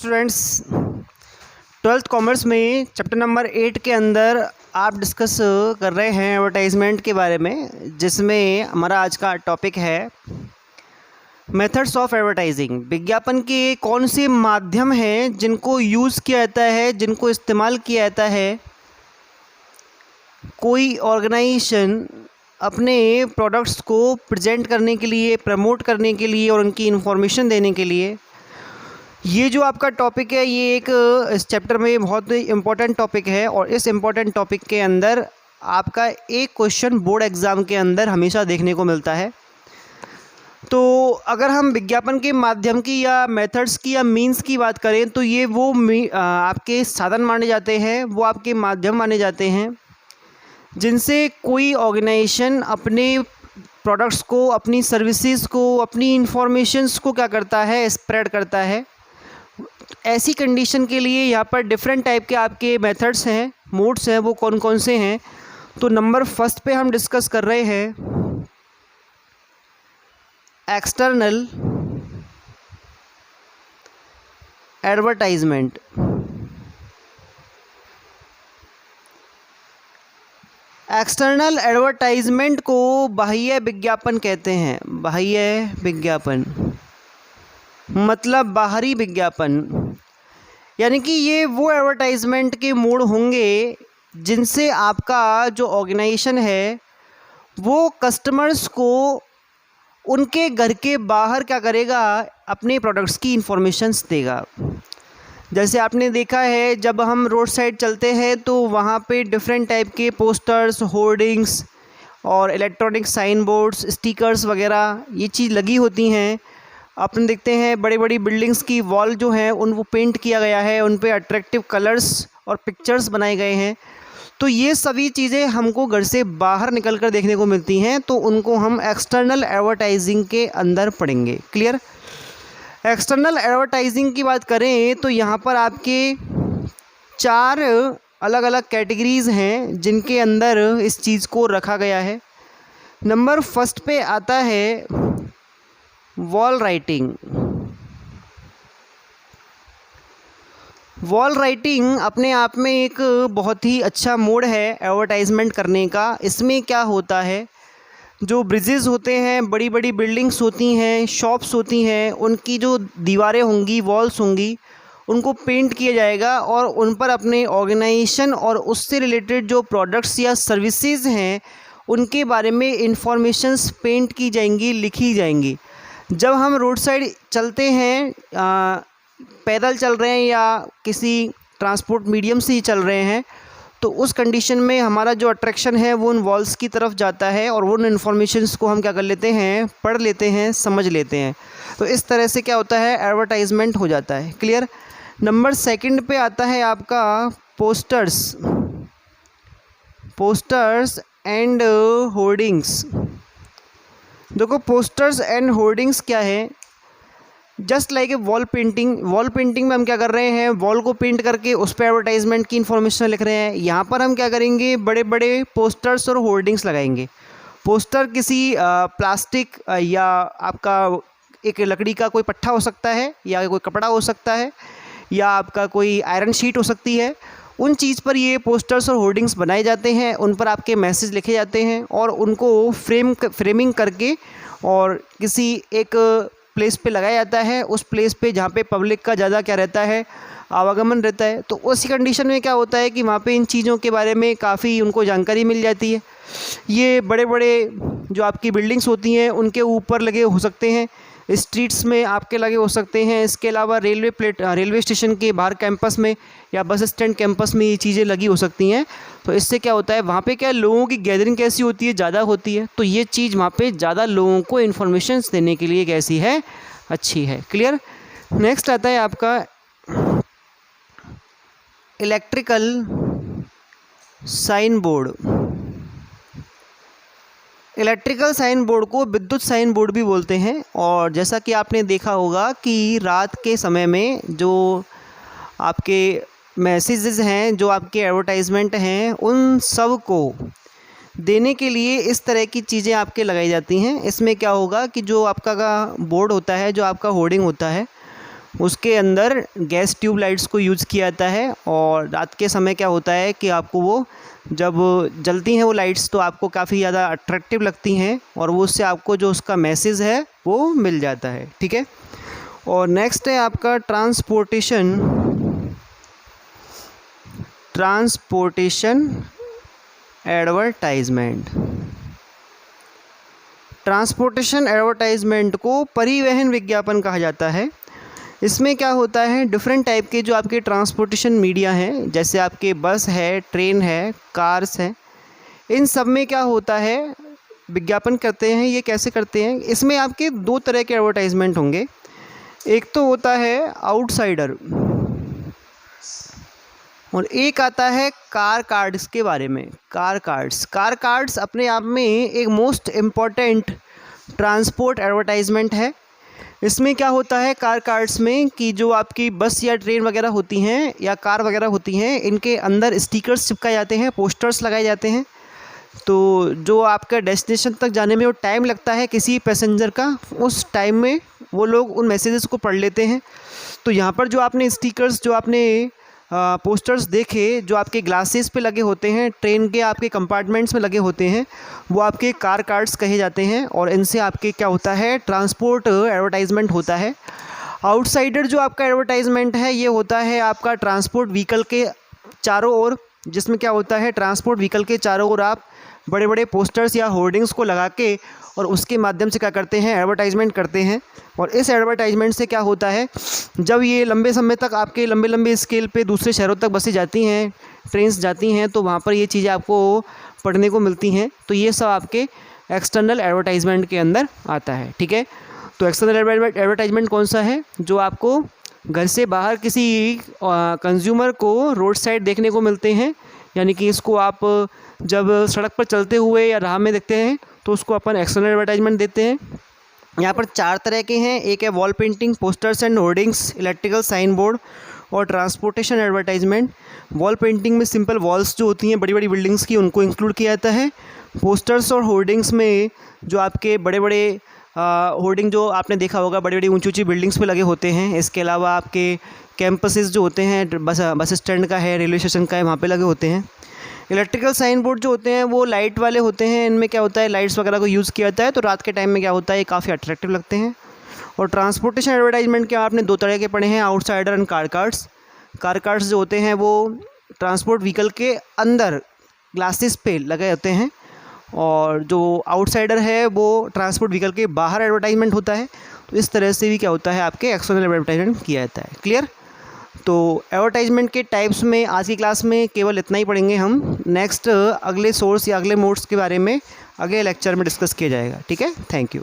Students, twelfth commerce में chapter number 8 के अंदर आप डिस्कस कर रहे हैं एडवर्टाइजमेंट के बारे में, जिसमें हमारा आज का टॉपिक है मेथड्स ऑफ एडवर्टाइजिंग। विज्ञापन के कौन से माध्यम हैं जिनको यूज़ किया जाता है, जिनको इस्तेमाल किया जाता है कोई ऑर्गेनाइजेशन अपने प्रोडक्ट्स को प्रेजेंट करने के लिए, प्रमोट करने के लिए और उनकी इन्फॉर्मेशन देने के लिए। ये जो आपका टॉपिक है ये एक इस चैप्टर में बहुत ही इम्पोर्टेंट टॉपिक है और इस इम्पोर्टेंट टॉपिक के अंदर आपका एक क्वेश्चन बोर्ड एग्ज़ाम के अंदर हमेशा देखने को मिलता है। तो अगर हम विज्ञापन के माध्यम की या मेथड्स की या मीन्स की बात करें तो ये वो आपके साधन माने जाते हैं, वो आपके माध्यम माने जाते हैं जिनसे कोई ऑर्गेनाइजेशन अपने प्रोडक्ट्स को, अपनी सर्विसेज को, अपनी इंफॉर्मेशंस को क्या करता है, स्प्रेड करता है। ऐसी कंडीशन के लिए यहाँ पर डिफरेंट टाइप के आपके मेथड्स हैं, मोड्स हैं, वो कौन कौन से हैं। तो नंबर फर्स्ट पे हम डिस्कस कर रहे हैं एक्सटर्नल एडवर्टाइजमेंट। एक्सटर्नल एडवर्टाइजमेंट को बाह्य विज्ञापन कहते हैं। बाह्य विज्ञापन मतलब बाहरी विज्ञापन, यानी कि ये वो एडवर्टाइजमेंट के मोड होंगे जिनसे आपका जो ऑर्गेनाइजेशन है वो कस्टमर्स को उनके घर के बाहर क्या करेगा, अपने प्रोडक्ट्स की इंफॉर्मेशंस देगा। जैसे आपने देखा है जब हम रोड साइड चलते हैं तो वहाँ पे डिफरेंट टाइप के पोस्टर्स, होर्डिंग्स और इलेक्ट्रॉनिक साइन बोर्ड्स, स्टिकर्स वगैरह ये चीज़ लगी होती हैं। अपन देखते हैं बड़ी बड़ी बिल्डिंग्स की वॉल जो है उन वो पेंट किया गया है, उन पे अट्रैक्टिव कलर्स और पिक्चर्स बनाए गए हैं। तो ये सभी चीज़ें हमको घर से बाहर निकल कर देखने को मिलती हैं, तो उनको हम एक्सटर्नल एडवर्टाइजिंग के अंदर पढ़ेंगे। क्लियर। एक्सटर्नल एडवर्टाइजिंग की बात करें तो यहाँ पर आपके 4 अलग अलग कैटेगरीज़ हैं जिनके अंदर इस चीज़ को रखा गया है। नंबर फर्स्ट पे आता है वॉल राइटिंग। वॉल राइटिंग अपने आप में एक बहुत ही अच्छा मोड है एडवर्टाइजमेंट करने का। इसमें क्या होता है, जो ब्रिजेस होते हैं, बड़ी बड़ी बिल्डिंग्स होती हैं, शॉप्स होती हैं, उनकी जो दीवारें होंगी, वॉल्स होंगी, उनको पेंट किया जाएगा और उन पर अपने ऑर्गेनाइजेशन और उससे रिलेटेड जो प्रोडक्ट्स या सर्विसेज हैं उनके बारे में इंफॉर्मेशंस पेंट की जाएंगी, लिखी जाएंगी। जब हम रोड साइड चलते हैं, पैदल चल रहे हैं या किसी ट्रांसपोर्ट मीडियम से ही चल रहे हैं, तो उस कंडीशन में हमारा जो अट्रैक्शन है वो उन वॉल्स की तरफ जाता है और वो उन इन्फॉर्मेशंस को हम क्या कर लेते हैं, पढ़ लेते हैं, समझ लेते हैं। तो इस तरह से क्या होता है, एडवर्टाइजमेंट हो जाता है। क्लियर। नंबर सेकंड पे आता है आपका पोस्टर्स। Posters and hoardings. देखो पोस्टर्स एंड होर्डिंग्स क्या है, just like a wall painting. Wall painting में हम क्या कर रहे हैं, वॉल को पेंट करके उस पर एडवर्टाइजमेंट की इन्फॉर्मेशन लिख रहे हैं। यहाँ पर हम क्या करेंगे, बड़े बड़े पोस्टर्स और होर्डिंग्स लगाएंगे। पोस्टर किसी प्लास्टिक या आपका एक लकड़ी का कोई पट्टा हो सकता है, या कोई कपड़ा हो सकता है, या आपका कोई आयरन शीट हो सकती है। उन चीज़ पर ये पोस्टर्स और होर्डिंग्स बनाए जाते हैं, उन पर आपके मैसेज लिखे जाते हैं और उनको फ्रेमिंग करके और किसी एक प्लेस पे लगाया जाता है, उस प्लेस पे जहाँ पे पब्लिक का ज़्यादा क्या रहता है, आवागमन रहता है। तो उसी कंडीशन में क्या होता है कि वहाँ पे इन चीज़ों के बारे में काफ़ी उनको जानकारी मिल जाती है। ये बड़े बड़े जो आपकी बिल्डिंग्स होती हैं उनके ऊपर लगे हो सकते हैं, स्ट्रीट्स में आपके लगे हो सकते हैं। इसके अलावा रेलवे स्टेशन के बाहर कैंपस में या बस स्टैंड कैंपस में ये चीज़ें लगी हो सकती हैं। तो इससे क्या होता है, वहाँ पे क्या लोगों की गैदरिंग कैसी होती है, ज़्यादा होती है। तो ये चीज़ वहाँ पे ज़्यादा लोगों को इन्फॉर्मेशन देने के लिए कैसी है, अच्छी है। क्लियर। नेक्स्ट आता है आपका electrical sign board. Electrical sign board को विद्युत साइन बोर्ड भी बोलते हैं। और जैसा कि आपने देखा होगा कि रात के समय में जो आपके मैसेजेस हैं, जो आपके एडवर्टाइजमेंट हैं, उन सब को देने के लिए इस तरह की चीज़ें आपके लगाई जाती हैं। इसमें क्या होगा कि जो आपका बोर्ड होता है, जो आपका होर्डिंग होता है, उसके अंदर गैस ट्यूब लाइट्स को यूज़ किया जाता है। और रात के समय क्या होता है कि आपको वो जब जलती हैं वो लाइट्स तो आपको काफ़ी ज़्यादा अट्रैक्टिव लगती हैं और वो उससे आपको जो उसका मैसेज है वो मिल जाता है, ठीक है। और नेक्स्ट है आपका ट्रांसपोर्टेशन एडवर्टाइजमेंट। ट्रांसपोर्टेशन एडवर्टाइजमेंट को परिवहन विज्ञापन कहा जाता है। इसमें क्या होता है, डिफरेंट टाइप के जो आपके ट्रांसपोर्टेशन मीडिया हैं, जैसे आपके बस है, ट्रेन है, कार्स हैं, इन सब में क्या होता है विज्ञापन करते हैं। ये कैसे करते हैं, इसमें आपके दो तरह के एडवर्टाइजमेंट होंगे। एक तो होता है आउटसाइडर और एक आता है कार कार्ड्स के बारे में। कार कार्ड्स अपने आप में एक मोस्ट इम्पॉर्टेंट ट्रांसपोर्ट एडवर्टाइजमेंट है। इसमें क्या होता है कार कार्ड्स में कि जो आपकी बस या ट्रेन वगैरह होती हैं या कार वगैरह होती हैं, इनके अंदर स्टिकर्स चिपकाए जाते हैं, पोस्टर्स लगाए जाते हैं। तो जो आपका डेस्टिनेशन तक जाने में वो टाइम लगता है किसी पैसेंजर का, उस टाइम में वो लोग उन मैसेजेस को पढ़ लेते हैं। तो यहाँ पर जो आपने स्टिकर्स, जो आपने पोस्टर्स देखे, जो आपके ग्लासेस पे लगे होते हैं, ट्रेन के आपके कंपार्टमेंट्स में लगे होते हैं, वो आपके कार कार्ड्स कहे जाते हैं। और इनसे आपके क्या होता है ट्रांसपोर्ट एडवर्टाइजमेंट होता है। आउटसाइडर जो आपका एडवर्टाइजमेंट है ये होता है आपका ट्रांसपोर्ट व्हीकल के चारों ओर, जिसमें क्या होता है ट्रांसपोर्ट व्हीकल के चारों ओर आप बड़े बड़े पोस्टर्स या होर्डिंग्स को लगा के और उसके माध्यम से क्या करते हैं एडवर्टाइजमेंट करते हैं। और इस एडवर्टाइजमेंट से क्या होता है, जब ये लंबे समय तक आपके लंबे स्केल पे दूसरे शहरों तक बसें जाती हैं, ट्रेन्स जाती हैं, तो वहाँ पर ये चीज़ें आपको पढ़ने को मिलती हैं। तो ये सब आपके एक्सटर्नल एडवर्टाइजमेंट के अंदर आता है, ठीक है। तो एक्सटर्नल एडवर्टाइजमेंट कौन सा है, जो आपको घर से बाहर किसी कंज्यूमर को रोड साइड देखने को मिलते हैं। यानी कि इसको आप जब सड़क पर चलते हुए या राह में देखते हैं तो उसको अपन एक्सटर्नल एडवर्टाइजमेंट देते हैं। यहाँ पर 4 तरह के हैं। एक है wall painting, posters and hoardings, electrical sign board और ट्रांसपोर्टेशन एडवर्टाइजमेंट। वॉल पेंटिंग में सिंपल वॉल्स जो होती हैं बड़ी बड़ी बिल्डिंग्स की, उनको इंक्लूड किया जाता है। पोस्टर्स और होर्डिंग्स में जो आपके बड़े बड़े होर्डिंग जो आपने देखा होगा बड़ी बड़ी ऊंची ऊंची बिल्डिंग्स पे लगे होते हैं। इसके अलावा आपके कैंपसेस जो होते हैं, बस स्टैंड का है, रेलवे स्टेशन का है, वहाँ पे लगे होते हैं। इलेक्ट्रिकल साइन बोर्ड जो होते हैं वो लाइट वाले होते हैं। इनमें क्या होता है लाइट्स वगैरह को यूज़ किया जाता है, तो रात के टाइम में क्या होता है ये काफ़ी अट्रैक्टिव लगते हैं। और ट्रांसपोर्टेशन एडवर्टाइजमेंट के आपने 2 तरह के पढ़े हैं, outsider and car cards. Car cards जो होते हैं वो ट्रांसपोर्ट व्हीकल के अंदर ग्लासेस पे लगे होते हैं, और जो आउटसाइडर है वो ट्रांसपोर्ट व्हीकल के बाहर एडवर्टाइजमेंट होता है। तो इस तरह से भी क्या होता है आपके एक्सटर्नल एडवर्टाइजमेंट किया जाता है। क्लियर। तो एडवर्टाइजमेंट के टाइप्स में आज की क्लास में केवल इतना ही पढ़ेंगे हम। नेक्स्ट अगले सोर्स या अगले मोड्स के बारे में अगले लेक्चर में डिस्कस किया जाएगा, ठीक है। Thank you.